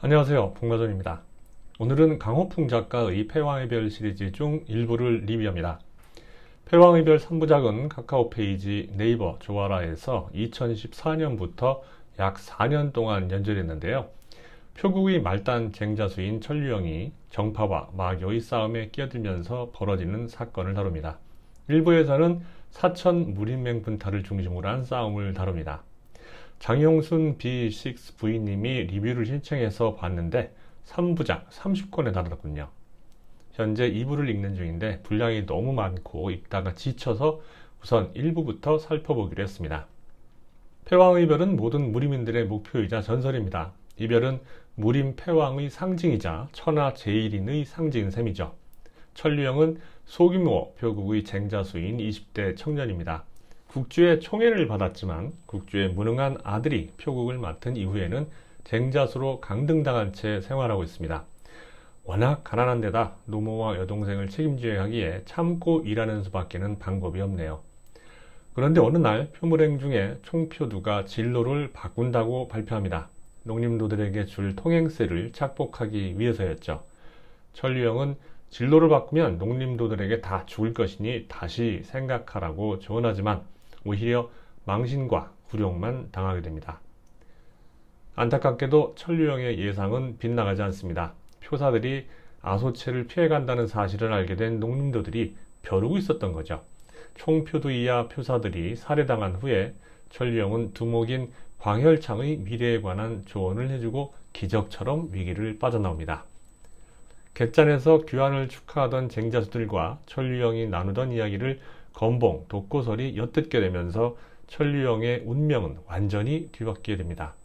안녕하세요, 복마전입니다. 오늘은 강호풍 작가의 패왕의 별 시리즈 중 일부를 리뷰합니다. 패왕의 별 3부작은 카카오 페이지, 네이버, 조아라에서 2014년부터 약 4년 동안 연재됐는데요. 표국의 말단 쟁자수인 천류영이 정파와 마교의 싸움에 끼어들면서 벌어지는 사건을 다룹니다. 일부에서는 사천 무림맹 분탈을 중심으로 한 싸움을 다룹니다. 장용순 B6 부인님이 리뷰를 신청해서 봤는데 3부작 30권에 달하더군요. 현재 2부를 읽는 중인데 분량이 너무 많고 읽다가 지쳐서 우선 1부부터 살펴보기로 했습니다. 패왕의 별은 모든 무림인들의 목표이자 전설입니다. 이 별은 무림 패왕의 상징이자 천하 제일인의 상징인 셈이죠. 천류영은 소규모 표국의 쟁자수인 20대 청년입니다. 국주의 총애를 받았지만 국주의 무능한 아들이 표국을 맡은 이후에는 쟁자수로 강등당한 채 생활하고 있습니다. 워낙 가난한 데다 노모와 여동생을 책임져야 하기에 참고 일하는 수밖에는 방법이 없네요. 그런데 어느 날 표물행 중에 총표두가 진로를 바꾼다고 발표합니다. 농림도들에게 줄 통행세를 착복하기 위해서였죠. 천류영은 진로를 바꾸면 농림도들에게 다 죽을 것이니 다시 생각하라고 조언하지만 오히려 망신과 굴욕만 당하게 됩니다. 안타깝게도 천류영의 예상은 빗나가지 않습니다. 표사들이 아소체를 피해간다는 사실을 알게 된 농림도들이 벼르고 있었던 거죠. 총표두 이하 표사들이 살해당한 후에 천류영은 두목인 광혈창의 미래에 관한 조언을 해주고 기적처럼 위기를 빠져나옵니다. 객잔에서 귀환을 축하하던 쟁자수들과 천류영이 나누던 이야기를 건봉, 독고설이 엿듣게 되면서 천류영의 운명은 완전히 뒤바뀌게 됩니다.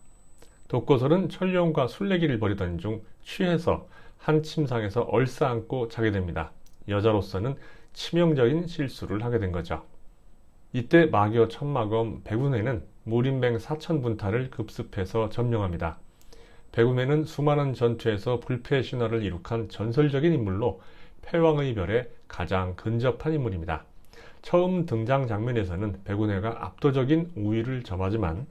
독고설은 천류영과 술래기를 벌이던 중 취해서 한 침상에서 얼싸안고 자게 됩니다. 여자로서는 치명적인 실수를 하게 된 거죠. 이때 마교 천마검 백운회는 무림맹 사천분탈을 급습해서 점령합니다. 백운회는 수많은 전투에서 불패 신화를 이룩한 전설적인 인물로 패왕의 별에 가장 근접한 인물입니다. 처음 등장 장면에서는 백운회가 압도적인 우위를 점하지만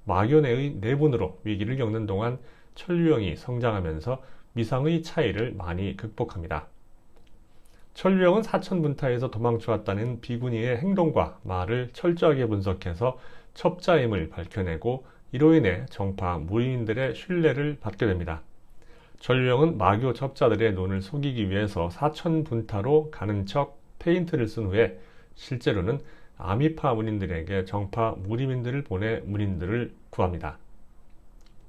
마교내의 내분으로 위기를 겪는 동안 천류영이 성장하면서 미상의 차이를 많이 극복합니다. 천류영은 사천분타에서 도망쳐왔다는 비구니의 행동과 말을 철저하게 분석해서 첩자임을 밝혀내고 이로 인해 정파 무리인들의 신뢰를 받게 됩니다. 천류영은 마교 첩자들의 눈을 속이기 위해서 사천분타로 가는 척 페인트를 쓴 후에 실제로는 아미파 문인들에게 정파 무림인들을 보내 문인들을 구합니다.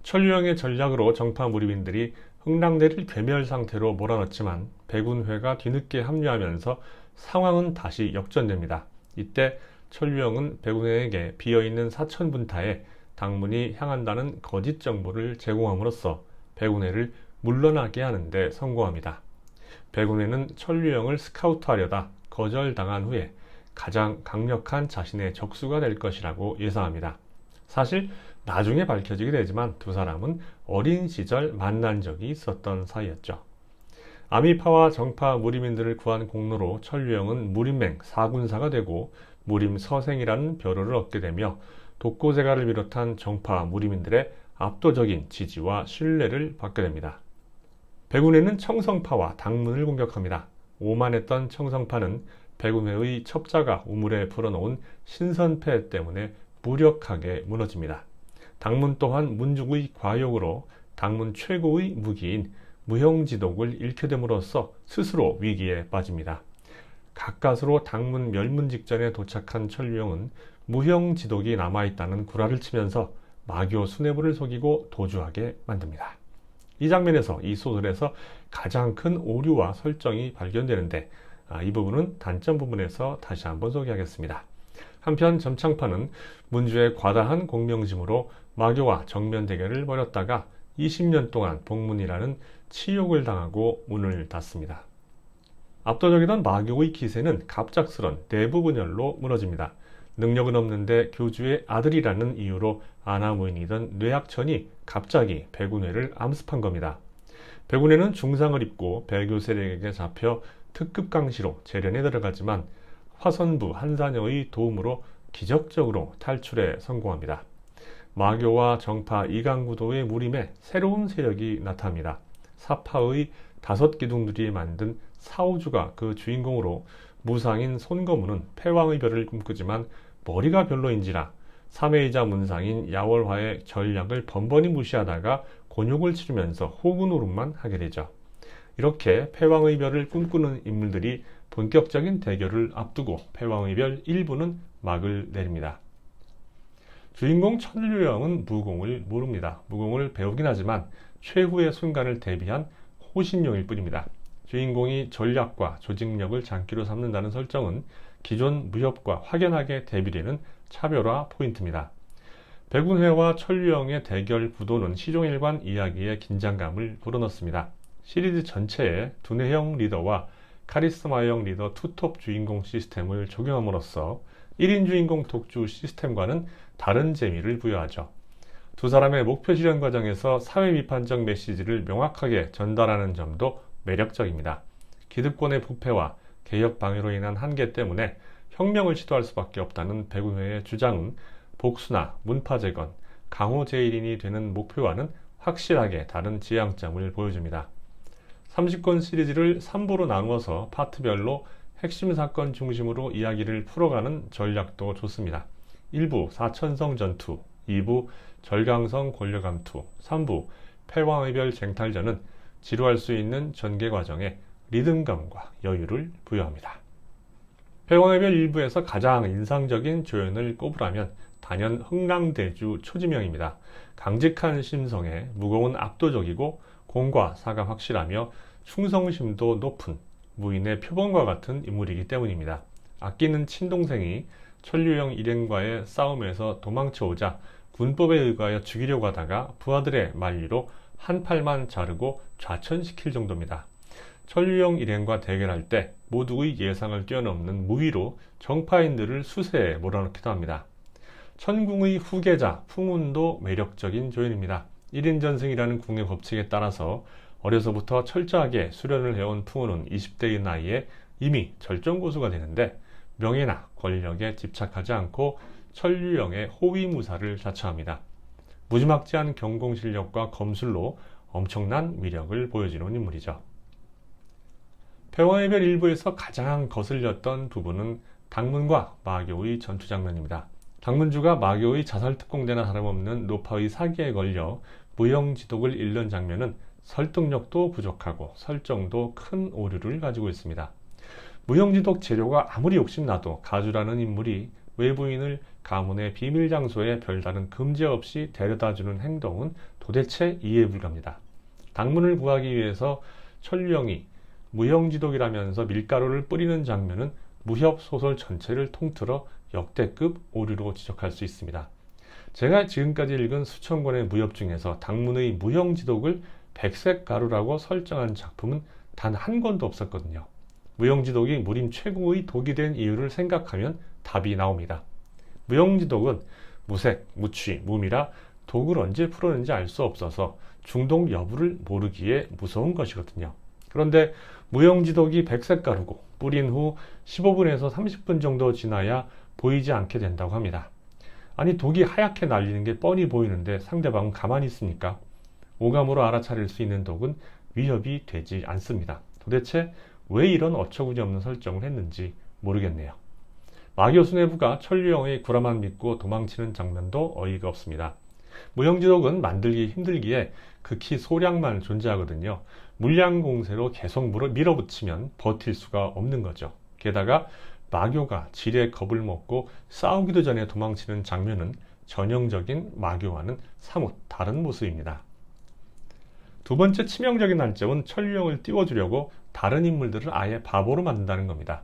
천류영의 전략으로 정파 무림인들이 흥랑대를 괴멸 상태로 몰아넣지만 백운회가 뒤늦게 합류하면서 상황은 다시 역전됩니다. 이때 천류영은 백운회에게 비어있는 사천분타에 당문이 향한다는 거짓 정보를 제공함으로써 백운회를 물러나게 하는데 성공합니다. 백운회는 천류영을 스카우트하려다 거절당한 후에 가장 강력한 자신의 적수가 될 것이라고 예상합니다. 사실 나중에 밝혀지게 되지만 두 사람은 어린 시절 만난 적이 있었던 사이였죠. 아미파와 정파 무림인들을 구한 공로로 천류영은 무림맹 사군사가 되고 무림 서생이라는 벼슬을 얻게 되며 독고제가를 비롯한 정파 무림인들의 압도적인 지지와 신뢰를 받게 됩니다. 백운회는 청성파와 당문을 공격합니다. 오만했던 청성파는 백운회의 첩자가 우물에 풀어놓은 신선패 때문에 무력하게 무너집니다. 당문 또한 문중의 과욕으로 당문 최고의 무기인 무형지독을 잃게 됨으로써 스스로 위기에 빠집니다. 가까스로 당문 멸문 직전에 도착한 천류영은 무형지독이 남아있다는 구라를 치면서 마교 수뇌부를 속이고 도주하게 만듭니다. 이 장면에서 이 소설에서 가장 큰 오류와 설정이 발견되는데 이 부분은 단점 부분에서 다시 한번 소개하겠습니다. 한편 점창파는 문주의 과다한 공명심으로 마교와 정면 대결을 벌였다가 20년 동안 복문이라는 치욕을 당하고 문을 닫습니다. 압도적이던 마교의 기세는 갑작스런 내부 분열로 무너집니다. 능력은 없는데 교주의 아들이라는 이유로 아나무인이던 뇌약천이 갑자기 백운회를 암습한 겁니다. 백운회는 중상을 입고 배교 세력에게 잡혀 특급 강시로 재련에 들어가지만 화선부 한사녀의 도움으로 기적적으로 탈출에 성공합니다. 마교와 정파 이강구도의 무림에 새로운 세력이 나타납니다. 사파의 5기둥들이 만든 사오주가 그 주인공으로 무상인 손거문은 패왕의 별을 꿈꾸지만 머리가 별로인지라 사매이자 문상인 야월화의 전략을 번번이 무시하다가 곤욕을 치르면서 호구 노릇만 하게 되죠. 이렇게 패왕의 별을 꿈꾸는 인물들이 본격적인 대결을 앞두고 패왕의 별 1부는 막을 내립니다. 주인공 천류영은 무공을 모릅니다. 무공을 배우긴 하지만 최후의 순간을 대비한 호신용일 뿐입니다. 주인공이 전략과 조직력을 장기로 삼는다는 설정은 기존 무협과 확연하게 대비되는 차별화 포인트입니다. 백운회와 천류영의 대결 구도는 시종일관 이야기의 긴장감을 불어넣습니다. 시리즈 전체에 두뇌형 리더와 카리스마형 리더 투톱 주인공 시스템을 적용함으로써 1인 주인공 독주 시스템과는 다른 재미를 부여하죠. 두 사람의 목표 실현 과정에서 사회 비판적 메시지를 명확하게 전달하는 점도 매력적입니다. 기득권의 부패와 개혁 방해로 인한 한계 때문에 혁명을 시도할 수밖에 없다는 백운회의 주장은 복수나 문파 재건, 강호 제일인이 되는 목표와는 확실하게 다른 지향점을 보여줍니다. 30권 시리즈를 3부로 나누어서 파트별로 핵심 사건 중심으로 이야기를 풀어가는 전략도 좋습니다. 1부 사천성 전투, 2부 절강성 권력암투, 3부 패왕의 별 쟁탈전은 지루할 수 있는 전개 과정에 리듬감과 여유를 부여합니다. 패왕의 별 1부에서 가장 인상적인 조연을 꼽으라면 단연 흥랑대주 초지명입니다. 강직한 심성에 무공은 압도적이고 공과 사가 확실하며 충성심도 높은 무인의 표본과 같은 인물이기 때문입니다. 아끼는 친동생이 천류영 일행과의 싸움에서 도망쳐오자 군법에 의거하여 죽이려고 하다가 부하들의 만리로 한 팔만 자르고 좌천시킬 정도입니다. 천류영 일행과 대결할 때 모두의 예상을 뛰어넘는 무위로 정파인들을 수세에 몰아넣기도 합니다. 천궁의 후계자 풍운도 매력적인 조연입니다. 1인 전승이라는 궁의 법칙에 따라서 어려서부터 철저하게 수련을 해온 풍운은 20대의 나이에 이미 절정고수가 되는데 명예나 권력에 집착하지 않고 천류영의 호위무사를 자처합니다. 무지막지한 경공실력과 검술로 엄청난 위력을 보여주는 인물이죠. 패왕의 별 1부에서 가장 거슬렸던 부분은 당문과 마교의 전투 장면입니다. 당문주가 마교의 자살특공대나 다름없는 노파의 사기에 걸려 무형지독을 잃는 장면은 설득력도 부족하고 설정도 큰 오류를 가지고 있습니다. 무형지독 재료가 아무리 욕심나도 가주라는 인물이 외부인을 가문의 비밀 장소에 별다른 금제 없이 데려다주는 행동은 도대체 이해 불가합니다. 당문을 구하기 위해서 천류영이 무형지독이라면서 밀가루를 뿌리는 장면은 무협 소설 전체를 통틀어 역대급 오류로 지적할 수 있습니다. 제가 지금까지 읽은 수천 권의 무협 중에서 당문의 무형지독을 백색 가루라고 설정한 작품은 단 한 권도 없었거든요. 무형지독이 무림 최고의 독이 된 이유를 생각하면 답이 나옵니다. 무형지독은 무색, 무취, 무미라 독을 언제 풀었는지 알 수 없어서 중독 여부를 모르기에 무서운 것이거든요. 그런데 무형지독이 백색 가루고 뿌린 후 15분에서 30분 정도 지나야 보이지 않게 된다고 합니다. 아니 독이 하얗게 날리는 게 뻔히 보이는데 상대방은 가만히 있습니까? 오감으로 알아차릴 수 있는 독은 위협이 되지 않습니다. 도대체 왜 이런 어처구니 없는 설정을 했는지 모르겠네요. 마교 수뇌부가 천류영의 구라만 믿고 도망치는 장면도 어이가 없습니다. 무형지독은 만들기 힘들기에 극히 소량만 존재하거든요. 물량 공세로 계속 밀어붙이면 버틸 수가 없는 거죠. 게다가 마교가 지레 겁을 먹고 싸우기도 전에 도망치는 장면은 전형적인 마교와는 사뭇 다른 모습입니다. 두 번째 치명적인 단점은 천류영을 띄워주려고 다른 인물들을 아예 바보로 만든다는 겁니다.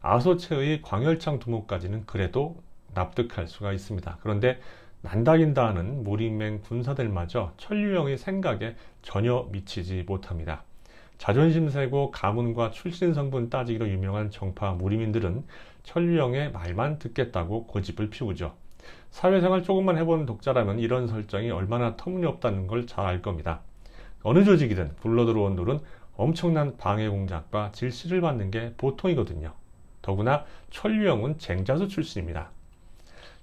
아소체의 광열창 두목까지는 그래도 납득할 수가 있습니다. 그런데 난다긴다 하는 무림맹 군사들마저 천류영의 생각에 전혀 미치지 못합니다. 자존심 세고 가문과 출신 성분 따지기로 유명한 정파 무림인들은 천류영의 말만 듣겠다고 고집을 피우죠. 사회생활 조금만 해본 독자라면 이런 설정이 얼마나 터무니없다는 걸 잘 알 겁니다. 어느 조직이든 굴러들어온 돌은 엄청난 방해 공작과 질시를 받는 게 보통이거든요. 더구나 천류영은 쟁자수 출신입니다.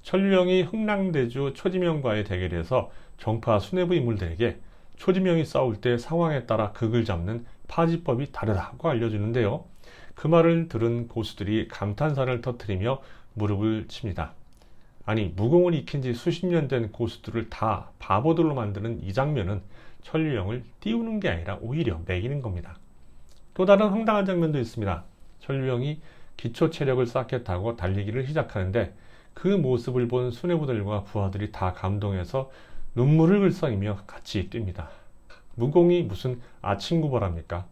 천류영이 흥랑대주 초지명과의 대결에서 정파 수뇌부 인물들에게 초지명이 싸울 때 상황에 따라 극을 잡는 파지법이 다르다고 알려주는데요. 그 말을 들은 고수들이 감탄사를 터뜨리며 무릎을 칩니다. 아니, 무공을 익힌 지 수십 년 된 고수들을 다 바보들로 만드는 이 장면은 천류영을 띄우는 게 아니라 오히려 매기는 겁니다. 또 다른 황당한 장면도 있습니다. 천류영이 기초 체력을 쌓게 타고 달리기를 시작하는데 그 모습을 본 수뇌부들과 부하들이 다 감동해서 눈물을 글썽이며 같이 뜁니다. 무공이 무슨 아침구벌합니까?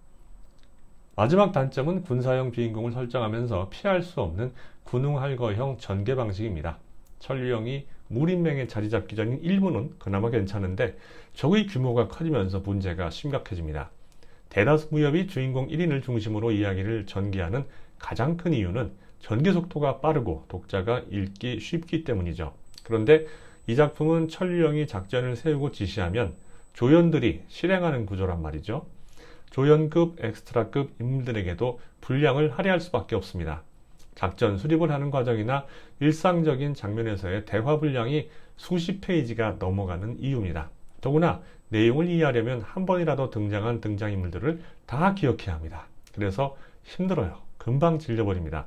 마지막 단점은 군사형 비인공을 설정하면서 피할 수 없는 군웅할거형 전개 방식입니다. 천류영이 무인맹에 자리 잡기 전인 1부는 그나마 괜찮은데 적의 규모가 커지면서 문제가 심각해집니다. 대다수 무협이 주인공 1인을 중심으로 이야기를 전개하는 가장 큰 이유는 전개 속도가 빠르고 독자가 읽기 쉽기 때문이죠. 그런데 이 작품은 천류영이 작전을 세우고 지시하면 조연들이 실행하는 구조란 말이죠. 조연급, 엑스트라급 인물들에게도 분량을 할애할 수밖에 없습니다. 작전 수립을 하는 과정이나 일상적인 장면에서의 대화 분량이 수십 페이지가 넘어가는 이유입니다. 더구나 내용을 이해하려면 한 번이라도 등장한 등장인물들을 다 기억해야 합니다. 그래서 힘들어요. 금방 질려버립니다.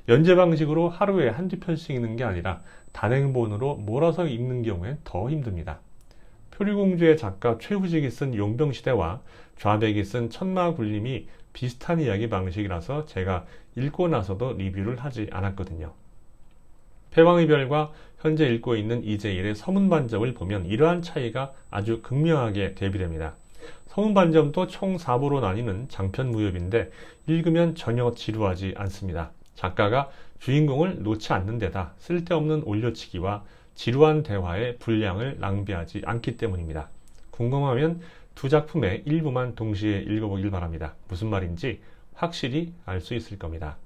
연재 방식으로 하루에 한두 편씩 읽는 게 아니라 단행본으로 몰아서 읽는 경우엔 더 힘듭니다. 표류공주의 작가 최후직이 쓴 용병시대와 좌백이 쓴 천마굴림이 비슷한 이야기 방식이라서 제가 읽고 나서도 리뷰를 하지 않았거든요. 패왕의 별과 현재 읽고 있는 이재일의 서문반점을 보면 이러한 차이가 아주 극명하게 대비됩니다. 서문반점도 총 4부로 나뉘는 장편 무협인데 읽으면 전혀 지루하지 않습니다. 작가가 주인공을 놓지 않는 데다 쓸데없는 올려치기와 지루한 대화의 분량을 낭비하지 않기 때문입니다. 궁금하면 두 작품의 일부만 동시에 읽어보길 바랍니다. 무슨 말인지 확실히 알 수 있을 겁니다.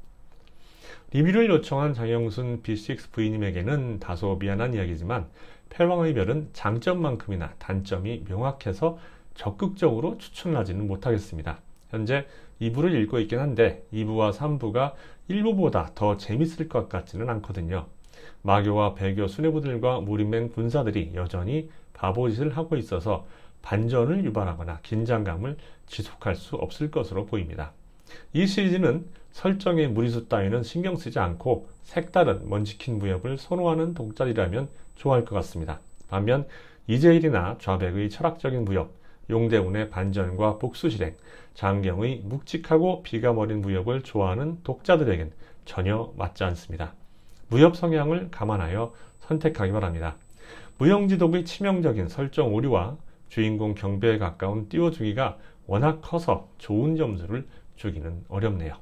리뷰를 요청한 장영순 B6V님에게는 다소 미안한 이야기지만 패왕의 별은 장점만큼이나 단점이 명확해서 적극적으로 추천을 하지는 못하겠습니다. 현재 2부를 읽고 있긴 한데 2부와 3부가 1부보다 더 재밌을 것 같지는 않거든요. 마교와 배교 수뇌부들과 무림맹 군사들이 여전히 바보짓을 하고 있어서 반전을 유발하거나 긴장감을 지속할 수 없을 것으로 보입니다. 이 시리즈는 설정의 무리수 따위는 신경 쓰지 않고 색다른 먼지킨 무협을 선호하는 독자들이라면 좋아할 것 같습니다. 반면 이재일이나 좌백의 철학적인 무협, 용대운의 반전과 복수실행, 장경의 묵직하고 비가머린 무협을 좋아하는 독자들에겐 전혀 맞지 않습니다. 무협 성향을 감안하여 선택하기 바랍니다. 무형지독의 치명적인 설정 오류와 주인공 경배에 가까운 띄워주기가 워낙 커서 좋은 점수를 주기는 어렵네요.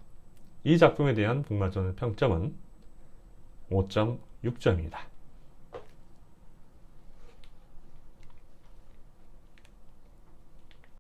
이 작품에 대한 북마전 평점은 5.6점입니다.